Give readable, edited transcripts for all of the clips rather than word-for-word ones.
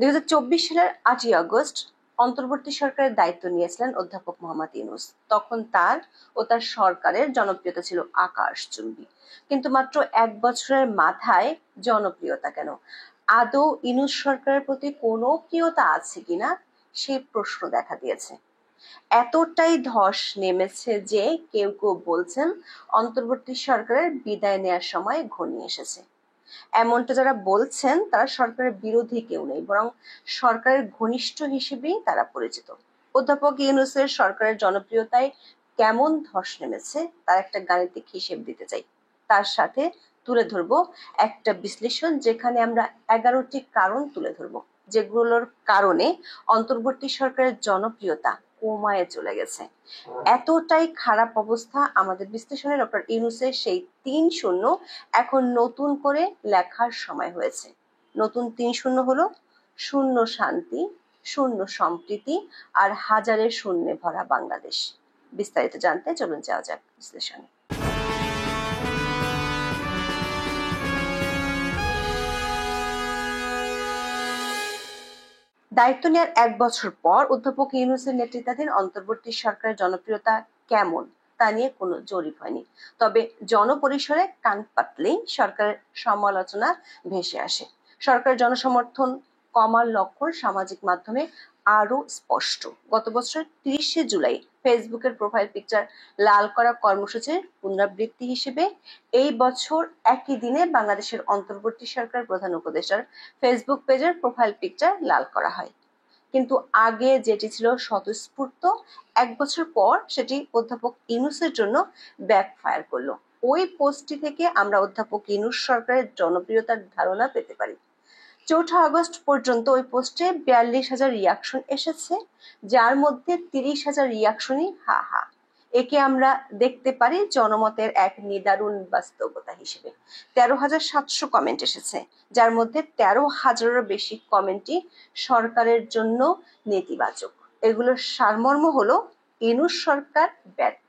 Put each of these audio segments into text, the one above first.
2024 সালের 8ই আগস্ট অন্তর্বর্তী সরকারের দায়িত্ব নিয়েছিলেন অধ্যাপক মোহাম্মদ ইউনূস। তখন তার ও তার সরকারের জনপ্রিয়তা ছিল আকাশচুম্বী, কিন্তু মাত্র 1 বছরের মাথায় জনপ্রিয়তা কেন? আদৌ ইউনূস সরকারের প্রতি কোনো প্রিয়তা আছে কিনা সেই প্রশ্ন দেখা দিয়েছে। এতটাই ধস নেমেছে যে কেউ কেউ বলছেন অন্তর্বর্তী সরকারের বিদায় নেওয়ার সময় ঘনিয়ে এসেছে। এমনটা যারা বলছেন তারা সরকারের বিরোধী কেউ নেই, বরং সরকারের ঘনিষ্ঠ হিসেবেই তারা পরিচিত। অধ্যাপক ইউনূসের সরকারের জনপ্রিয়তায় কেমন ধস নেমেছে তার একটা গাণিতিক হিসেব দিতে চাই। তার সাথে তুলে ধরবো একটা বিশ্লেষণ, যেখানে আমরা 11টি কারণ তুলে ধরবো যেগুলোর কারণে অন্তর্বর্তী সরকারের জনপ্রিয়তা কমায় চলে গেছে। এতটাই খারাপ অবস্থা আমাদের বিশ্লেষণে ডক্টর ইউনূসের সেই 3-0 এখন নতুন করে লেখার সময় হয়েছে। নতুন 3-0 হলো শূন্য শান্তি, শূন্য সম্প্রীতি আর হাজারের শূন্যে ভরা বাংলাদেশ। বিস্তারিত জানতে চলুন যাওয়া যাক বিশ্লেষণে। দায়িত্ব নেওয়ার 1 বছর পর অধ্যাপক ইউনূসের নেতৃত্বাধীন অন্তর্বর্তী সরকারের জনপ্রিয়তা কেমন তা নিয়ে কোনো জরিপ হয়নি, তবে জনপরিসরে কান পাতলেই সরকারের সমালোচনা ভেসে আসে। সরকারের জনসমর্থন কমার লক্ষণ সামাজিক মাধ্যমে আরো স্পষ্ট। গত বছর 30শে জুলাই ফেসবুকের প্রোফাইল পিকচার লাল করা কর্মসূচির পুনরাবৃত্তি হিসেবে এই বছর একই দিনে বাংলাদেশের অন্তর্বর্তী সরকার প্রধান উপদেষ্টার ফেসবুক পেজের প্রোফাইল পিকচার লাল করা হয়। কিন্তু আগে যেটি ছিল স্বতঃস্ফূর্ত, 1 বছর পর সেটি অধ্যাপক ইউনূসের জন্য ব্যাকফায়ার করলো। ওই পোস্টটি থেকে আমরা অধ্যাপক ইউনূস সরকারের জনপ্রিয়তার ধারণা পেতে পারি। 4 আগস্ট পর্যন্ত ওই পোস্টে 42,000 রিয়াকশন এসেছে, যার মধ্যে 30,000 রিয়াকশনই হা হা। একে আমরা দেখতে পারি জনমতের এক নিদারুণ বাস্তবতা হিসেবে। 13,700 কমেন্ট এসেছে, যার মধ্যে 13,000-এরও বেশি কমেন্টই সরকারের জন্য নেতিবাচক। এগুলোর সারমর্ম হলো ইউনূস সরকার ব্যর্থ।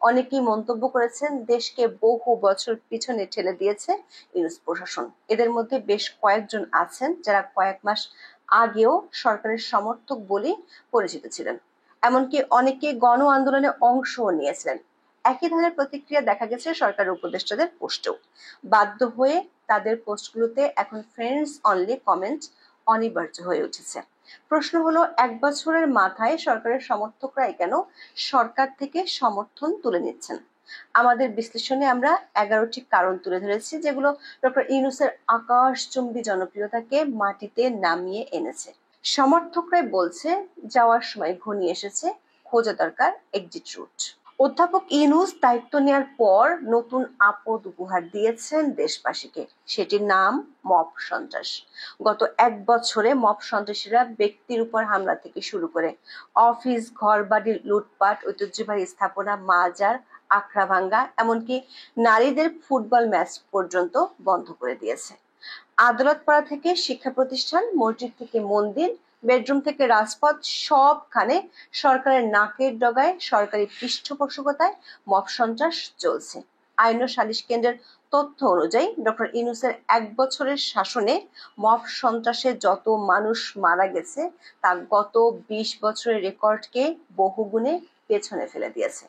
অনেকেই মন্তব্য করেছেন দেশকে বহু বছর পিছনে ঠেলে দিয়েছে ইউনূস প্রশাসন। এদের মধ্যে বেশ কয়েকজন আছেন যারা কয়েক মাস আগেও সরকারের সমর্থক বলে পরিচিত ছিলেন। এমনকি অনেকে গণ আন্দোলনে অংশও নিয়েছিলেন। একই ধরনের প্রতিক্রিয়া দেখা গেছে সরকারের উপদেষ্টাদের পোস্টেও। বাধ্য হয়ে তাদের পোস্টগুলোতে এখন ফ্রেন্ডস অনলি কমেন্ট অনিবার্য হয়ে উঠেছে। প্রশ্ন হলো, 1 বছরের মাথায় সরকারের সমর্থকরাই কেন সরকার থেকে সমর্থন তুলে নিচ্ছেন? আমাদের বিশ্লেষণে আমরা 11টি কারণ তুলে ধরেছি, যেগুলো ডক্টর ইউনূসের আকাশচুম্বী জনপ্রিয়তাকে মাটিতে নামিয়ে এনেছে। সমর্থকরাই বলছে যাওয়ার সময় ঘনিয়ে এসেছে, খোঁজা দরকার এক্সিট রুট। অধ্যাপক ইউনূস দায়িত্ব নেওয়ার পর নতুন আপদ উপহার দিয়েছেন দেশবাসীকে, সেটির নাম মব সন্ত্রাস। গত 1 বছরে মব সন্ত্রাসীরা ব্যক্তির উপর হামলা থেকে শুরু করে অফিস, ঘরবাড়ি লুটপাট, ঐতিহ্যবাহী স্থাপনা, মাজার, আখড়া ভাঙ্গা, এমনকি নারীদের ফুটবল ম্যাচ পর্যন্ত বন্ধ করে দিয়েছে। আদালত পাড়া থেকে শিক্ষা প্রতিষ্ঠান, মসজিদ থেকে মন্দির, বেডরুম থেকে রাজপথ, সবখানে সরকারের নাকের ডগায়, সরকারি পৃষ্ঠপোষকতায় মব সন্ত্রাস চলছে। আইন ও সালিশ কেন্দ্রের তথ্য অনুযায়ী ডক্টর ইউনূসের 1 বছরের শাসনে মব সন্ত্রাসে যত মানুষ মারা গেছে তা গত 20 বছরের রেকর্ডকে বহুগুণে পেছনে ফেলে দিয়েছে।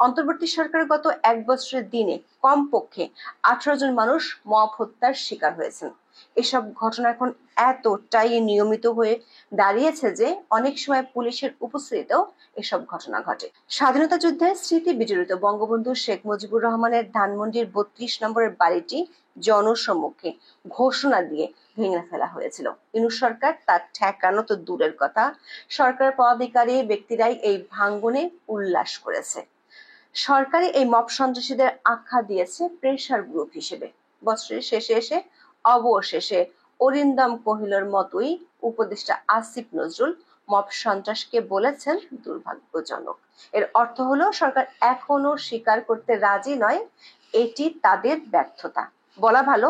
অন্তর্বর্তী সরকারের গত 1 বছরের দিনে কমপক্ষে 18 জন মানুষ মব হত্যার শিকার হয়েছেন। এসব ঘটনা এখন এতটাই নিয়মিত হয়ে দাঁড়িয়েছে যে অনেক সময় পুলিশের উপস্থিতিতেও এসব ঘটনা ঘটে। স্বাধীনতা যুদ্ধের স্মৃতি বিজড়িত বঙ্গবন্ধু শেখ মুজিবুর রহমানের ধানমন্ডির 32 নম্বরের বাড়িটি জনসম্মুখে ঘোষণা দিয়ে ভেঙে ফেলা হয়েছিল। ইউনূস সরকার তার ঠেকানো তো দূরের কথা, সরকারের পদাধিকারী ব্যক্তিরাই এই ভাঙ্গনে উল্লাস করেছে। সরকারি এই মব সন্ত্রাসীদের আখ্যা দিয়েছে প্রেসার গ্রুপ হিসেবে। বছরের শেষে এসে অবশেষে অরিন্দম কহিলর মতোই উপদেষ্টা আসিফ নজরুল মব সন্ত্রাসকে বলেছেন দুর্ভাগ্যজনক। এর অর্থ হলো সরকার এখনো স্বীকার করতে রাজি নয় এটি তাদের ব্যর্থতা, বলা ভালো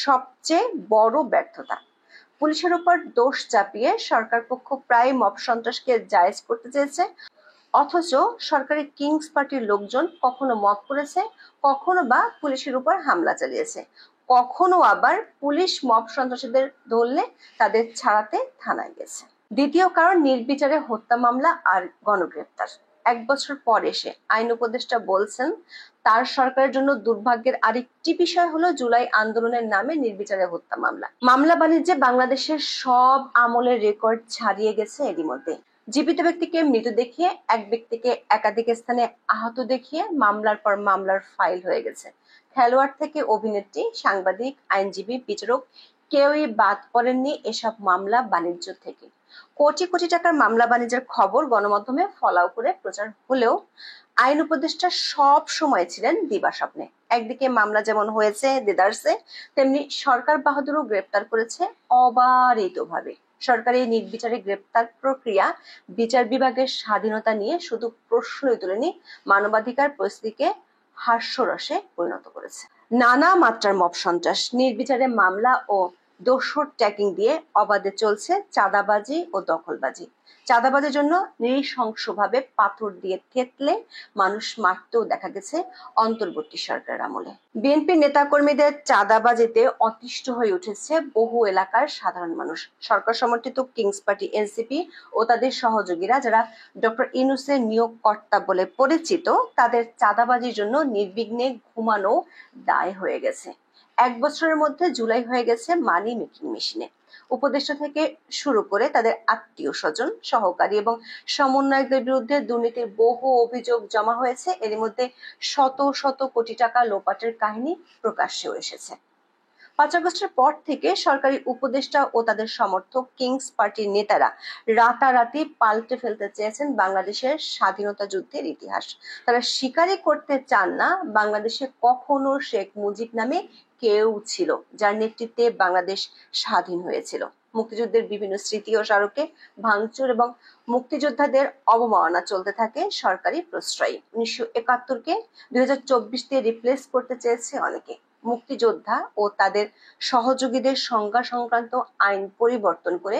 সবচেয়ে বড় ব্যর্থতা। পুলিশের উপর দোষ চাপিয়ে সরকার পক্ষ প্রায় মব সন্ত্রাসকে জায়েজ করতে চেয়েছে, অথচ সরকারি কিংস পার্টির লোকজন কখনো মব করেছে, কখনো বা পুলিশের উপর হামলা চালিয়েছে। কখনো আবার পুলিশ মব সন্ত্রাসীদের ধরলে তাদের ছাড়াতে থানায় গেছে। দ্বিতীয় কারণ, নির্বিচারে হত্যা মামলা আর গণগ্রেপ্তার। 1 বছর পর এসে আইন উপদেষ্টা বলছেন তার সরকারের জন্য দুর্ভাগ্যের আরেকটি বিষয় হলো জুলাই আন্দোলনের নামে নির্বিচারে হত্যা মামলা বাণিজ্যে বাংলাদেশের সব আমলের রেকর্ড ছাড়িয়ে গেছে এরই মধ্যে। জীবিত ব্যক্তিকে মৃত দেখিয়ে, এক ব্যক্তিকে একাধিক স্থানে আহত দেখিয়ে মামলার পর মামলার ফাইল হয়ে গেছে। খেলোয়াড় থেকে অভিনেত্রী, সাংবাদিক, আইনজীবী, বিচারক কেউই বাদ পড়েননি এসব মামলা বাণিজ্য থেকে। কোটি কোটি টাকার মামলা বাণিজ্যের খবর গণমাধ্যমে ফলাও করে প্রচার হলেও আইন উপদেষ্টা সব সময় ছিলেন দিবাস্বপ্নে। একদিকে মামলা যেমন হয়েছে দেদারসে, তেমনি সরকার বাহাদুরও গ্রেপ্তার করেছে অবারিতভাবে। সরকারি নির্বিচারে গ্রেপ্তার প্রক্রিয়া বিচার বিভাগের স্বাধীনতা নিয়ে শুধু প্রশ্নই তোলেনি, মানবাধিকার পরিস্থিতিকে হাস্যরসে পরিণত করেছে। নানা মাত্রার মব সন্ত্রাস, নির্বিচারে মামলা ও দোসর ট্যাগিং দিয়ে অবাধে চলছে চাঁদাবাজি ও দখলবাজি। চাঁদাবাজির জন্য নৃশংসভাবে পাথর দিয়ে থেতলে মানুষ মারতেও দেখা গেছে অন্তর্বর্তী সরকার আমলে। বিএনপি নেতাকর্মীদের চাঁদাবাজিতে অতিষ্ঠ হয়ে উঠেছে বহু এলাকার সাধারণ মানুষ। সরকার সমর্থিত কিংস পার্টি এনসিপি ও তাদের সহযোগীরা, যারা ডক্টর ইউনূসের নিয়োগকর্তা বলে পরিচিত, তাদের চাঁদাবাজির জন্য নির্বিঘ্নে ঘুমানো দায় হয়ে গেছে। 1 বছরের মধ্যে জুলাই হয়ে গেছে মানি মেকিং মেশিনে। উপদেষ্টা থেকে শুরু করে তাদের আত্মীয় স্বজন, সহকারী এবং সমন্বয়কদের বিরুদ্ধে দুর্নীতির বহু অভিযোগ জমা হয়েছে। এর মধ্যে শত শত কোটি টাকা লোপাটের কাহিনী প্রকাশ্যে এসেছে। 5 আগস্টের পর থেকে সরকারি উপদেষ্টা ও তাদের সমর্থক কিংস পার্টির নেতারা রাতারাতি পাল্টে ফেলতে চেয়েছেন বাংলাদেশের স্বাধীনতা যুদ্ধের ইতিহাস। তারা স্বীকারই করতে চান না বাংলাদেশে কখনো শেখ মুজিব নামে কেউ ছিল যার নেতৃত্বে বাংলাদেশ স্বাধীন হয়েছিল। মুক্তিযুদ্ধের বিভিন্ন স্মৃতি ও স্মারকে ভাঙচুর এবং মুক্তিযোদ্ধাদের অবমাননা চলতে থাকে সরকারি প্রশ্রয়ে। 1971-কে 2024 দিয়ে রিপ্লেস করতে চেয়েছে অনেকে। মুক্তিযোদ্ধা ও তাদের সহযোগীদের সংজ্ঞা সংক্রান্ত আইন পরিবর্তন করে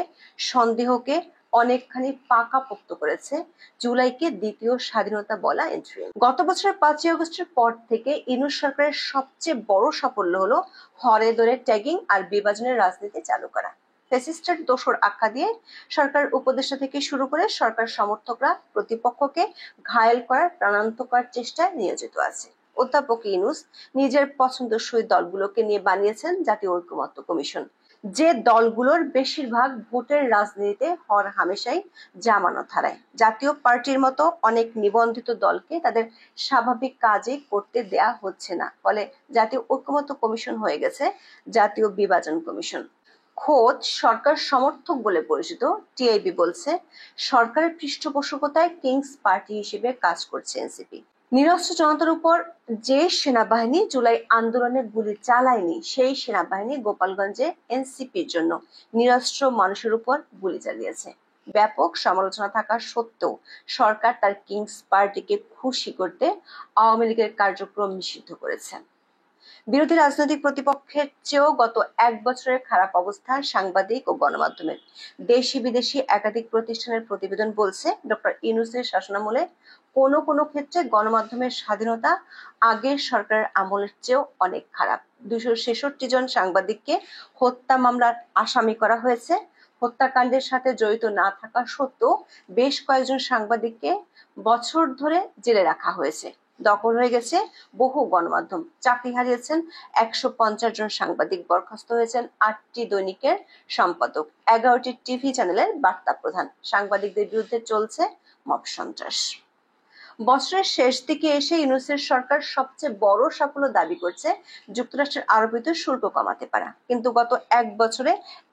সন্দেহকে অনেকখানি পাকাপোক্ত করেছে জুলাইকে দ্বিতীয় স্বাধীনতা বলা এন্ট্রি। গত বছরের 5 আগস্টের পর থেকে ইউনূস সরকারের সবচেয়ে বড় সাফল্য হলো হরে ধরে ট্যাগিং আর বিভাজনের রাজনীতি চালু করা। ফ্যাসিস্টের দোসর আখ্যা দিয়ে সরকার উপদেষ্টা থেকে শুরু করে সরকার সমর্থকরা প্রতিপক্ষকে ঘায়েল করার প্রাণান্তকর চেষ্টায় নিয়োজিত আছে। অধ্যাপক ইউনূস নিজের পছন্দসই দলগুলোকে নিয়ে বানিয়েছেন জাতীয় ঐকমত্য কমিশন, যে দলগুলোর বেশিরভাগ ভোটের রাজনীতিতে হর হামেশাই জামানত হারায়। জাতীয় পার্টির মতো অনেক নিবন্ধিত দলকে তাদের স্বাভাবিক কাজে করতে দেয়া হচ্ছে না, ফলে জাতীয় ঐকমত্য কমিশন হয়ে গেছে জাতীয় বিভাজন কমিশন। খোদ সরকার সমর্থক বলে পরিচিত টিআইবি বলছে সরকারের পৃষ্ঠপোষকতায় কিংস পার্টি হিসেবে কাজ করছে এনসিপি। নিরস্ত্র জনতার উপর যে সেনাবাহিনী জুলাই আন্দোলনে গুলি চালায়নি, সেই সেনাবাহিনী গোপালগঞ্জে এনসিপির জন্য নিরস্ত্র মানুষের উপর গুলি চালিয়েছে। ব্যাপক সমালোচনা থাকা সত্ত্বেও সরকার তার কিংস পার্টিকে খুশি করতে আওয়ামী লীগের কার্যক্রম নিষিদ্ধ করেছে। বিরোধী রাজনৈতিক প্রতিপক্ষের চেয়েও গত 1 বছরের খারাপ অবস্থা সাংবাদিক ও গণমাধ্যমের। দেশি বিদেশি একাধিক প্রতিষ্ঠানের প্রতিবেদন বলছে ডক্টর ইউনূসের শাসনামলে কোনো কোনো ক্ষেত্রে গণমাধ্যমের স্বাধীনতা আগের সরকারের আমলের চেয়েও অনেক খারাপ। 266 জন সাংবাদিককে হত্যা মামলার আসামি করা হয়েছে। হত্যাকাণ্ডের সাথে জড়িত না থাকা সত্ত্বেও বেশ কয়েকজন সাংবাদিককে বছর ধরে জেলে রাখা হয়েছে। দখল হয়ে গেছে বহু গণমাধ্যম, চাকরি হারিয়েছেন 150 জন সাংবাদিক, বরখাস্ত হয়েছেন 8টি দৈনিকের সম্পাদক, 11টি টিভি চ্যানেলের বার্তা প্রধান। সাংবাদিকদের বিরুদ্ধে চলছে মব সন্ত্রাস। বছরের শেষ দিকে এসে ইউনূসের সরকার সবচেয়ে বড় সাফল্য দাবি করছে যুক্তরাষ্ট্রের আরোপিত শুল্ক কমাতে পারা। কিন্তু গত 1 বছরে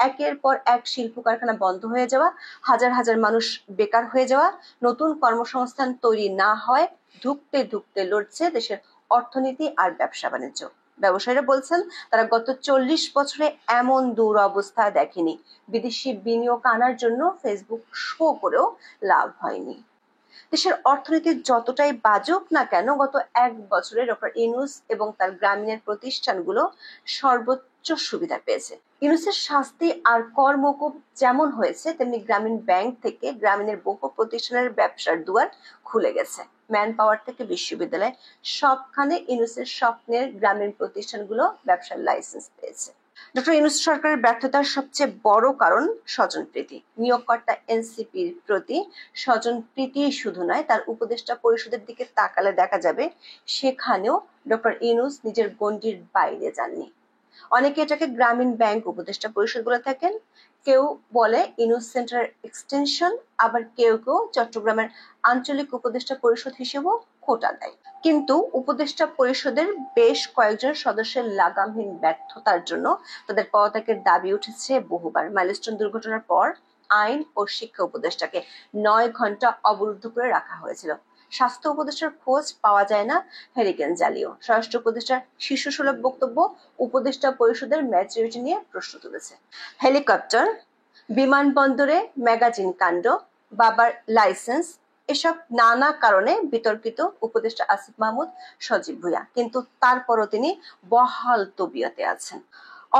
একের পর এক শিল্প কারখানা বন্ধ হয়ে যাওয়া, হাজার হাজার মানুষ বেকার হয়ে যাওয়া, নতুন কর্মসংস্থান তৈরি না হয় ধুঁকতে ধুঁকতে লড়ছে দেশের অর্থনীতি আর ব্যবসা বাণিজ্য। ব্যবসায়ীরা বলছেন তারা গত 40 বছরে এমন দুরবস্থা দেখেনি। বিদেশি বিনিয়োগ আনার জন্য ফেসবুক শো করেও লাভ হয়নি। দেশের অর্থনীতি যতটাই বাজুক না কেন, গত 1 বছরে ডক্টর ইউনূস এবং তার গ্রামীণের প্রতিষ্ঠানগুলো সর্বোচ্চ সর্বোচ্চ সুবিধা পেয়েছে। ইউনূসের শাস্তি আর কর মওকুফ যেমন হয়েছে, তেমনি গ্রামীণ ব্যাংক থেকে গ্রামীণের বহু প্রতিষ্ঠানের ব্যবসার দুয়ার খুলে গেছে। ম্যান পাওয়ার থেকে বিশ্ববিদ্যালয়, সবখানে ইউনূসের স্বপ্নের গ্রামীণ প্রতিষ্ঠানগুলো ব্যবসার লাইসেন্স পেয়েছে। ডক্টর ইউনূস সরকারের ব্যর্থতার সবচেয়ে বড় কারণ স্বজনপ্রীতি। নিয়োগকর্তা এনসিপির প্রতি স্বজনপ্রীতি শুধু নয়, তার উপদেষ্টা পরিষদের দিকে তাকালে দেখা যাবে সেখানেও ডক্টর ইউনূস নিজের গণ্ডির বাইরে যাননি। অনেকে এটাকে গ্রামীণ ব্যাংক উপদেষ্টা পরিষদ বলে থাকেন, কেউ বলে ইউনূস সেন্টার এক্সটেনশন, আবার কেউ কেউ চট্টগ্রামের আঞ্চলিক উপদেষ্টা পরিষদ হিসেবেও খোঁটা দেয়। কিন্তু উপদেষ্টা পরিষদের বেশ কয়েকজন সদস্যের লাগামহীন ব্যর্থতার জন্য তাদের পদত্যাগের দাবি উঠেছে বহুবার। মাইলস্টোন দুর্ঘটনার পর আইন ও শিক্ষা উপদেষ্টাকে 9 ঘন্টা অবরুদ্ধ করে রাখা হয়েছিল। স্বাস্থ্য উপদেষ্টার খোঁজ পাওয়া যায় না, হেরিকেন জ্বালিয়ে। স্বরাষ্ট্র উপদেষ্টার শিশুসুলভ বক্তব্য উপদেষ্টা পরিষদের ম্যাচুরিটি নিয়ে প্রশ্ন তুলেছে। হেলিকপ্টার, বিমানবন্দরে ম্যাগাজিন কাণ্ড, বাবার লাইসেন্স, এসব নানা কারণে বিতর্কিত উপদেষ্টা আসিফ মাহমুদ, সজীব ভুঁইয়া, কিন্তু তারপরও তিনি বহাল তবিয়তে আছেন।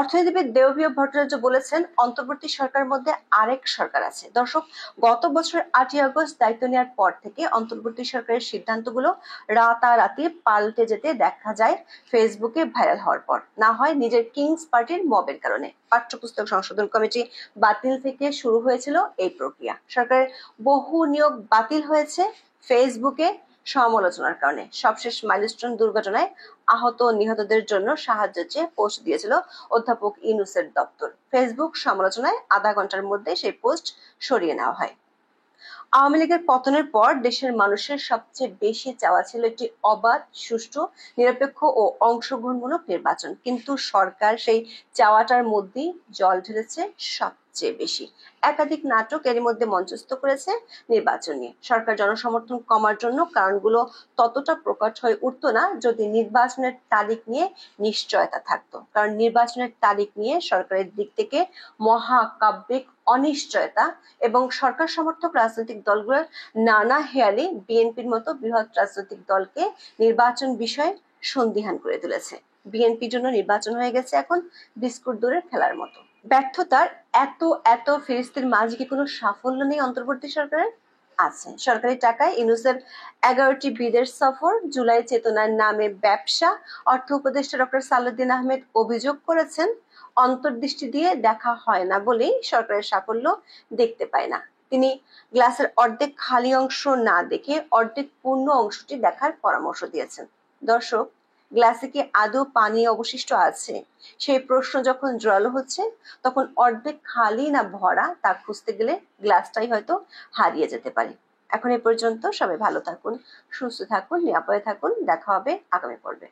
অর্থনীতিবিদ দেবপ্রিয় ভট্টাচার্য বলেছেন, অন্তর্বর্তী সরকারের মধ্যে আরেক সরকার আছে। দর্শক, গত বছরের 8ই আগস্ট দায়িত্ব নেওয়ার পর থেকে অন্তর্বর্তী সরকারের সিদ্ধান্তগুলো রাতারাতি পাল্টে যেতে দেখা যায় ফেসবুকে ভাইরাল হওয়ার পর। না হয় নিজের কিংস পার্টির মবের কারণে। পাঠ্যপুস্তক সংশোধন কমিটি বাতিল থেকে শুরু হয়েছিল এই প্রক্রিয়া। সরকারের বহু নিয়োগ বাতিল হয়েছে ফেসবুকে সমালোচনার কারণে। সবশেষ মাইলস্টোন দুর্ঘটনায় আহত ও নিহতদের জন্য সাহায্য চেয়ে পোস্ট দিয়েছিল অধ্যাপক ইউনূসের দপ্তর। ফেসবুক সমালোচনায় আধা ঘন্টার মধ্যে সেই পোস্ট সরিয়ে নেওয়া হয়। আওয়ামী লীগের পতনের পর দেশের মানুষের সবচেয়ে বেশি চাওয়া ছিল একটি অবাধ, সুষ্ঠু, নিরপেক্ষ ও অংশগ্রহণমূলক নির্বাচন। কিন্তু সরকার সেই চাওয়াটার মধ্যেই জল ঢেলেছে সবচেয়ে বেশি। একাধিক নাটক এরই মধ্যে মঞ্চস্থ করেছে নির্বাচন নিয়ে। সরকার জনসমর্থন কমার জন্য কারণগুলো ততটা প্রকট হয়ে উঠতো না যদি নির্বাচনের তারিখ নিয়ে নিশ্চয়তা থাকতো। কারণ নির্বাচনের তারিখ নিয়ে সরকারের দিক থেকে মহাকাব্যিক অনিশ্চয়তা এবং সরকার সমর্থক রাজনৈতিক দলগুলোর নানা হেয়ালি বিএনপির মতো বৃহৎ রাজনৈতিক দলকে নির্বাচন বিষয়ে সন্দিহান করে তুলেছে। বিএনপির জন্য নির্বাচন হয়ে গেছে এখন বিস্কুট দূরের খেলার মতো। ব্যর্থতার এত ফিরিস্তির মাঝে কি কোনো সাফল্য নেই অন্তর্বর্তী সরকারের? আছে। সরকারি টাকায় ইউনূসের 11টি বিদেশ সফর, জুলাই চেতনার নামে ব্যবসা। অর্থ উপদেষ্টা ডক্টর সালেউদ্দিন আহমেদ অভিযোগ করেছেন, অন্তর্দৃষ্টি দিয়ে দেখা হয় না বলেই সরকারের সাফল্য দেখতে পায় না। তিনি গ্লাসের অর্ধেক খালি অংশ না দেখে অর্ধেক পূর্ণ অংশটি দেখার পরামর্শ দিয়েছেন। দর্শক, গ্লাসে কি আদৌ পানি অবশিষ্ট আছে? সেই প্রশ্ন যখন জোরালো হচ্ছে, তখন অর্ধেক খালি না ভরা তা খুঁজতে গেলে গ্লাসটাই হয়তো হারিয়ে যেতে পারে। এখন এ পর্যন্ত। সবাই ভালো থাকুন, সুস্থ থাকুন, নিরাপদে থাকুন। দেখা হবে আগামী পর্বে।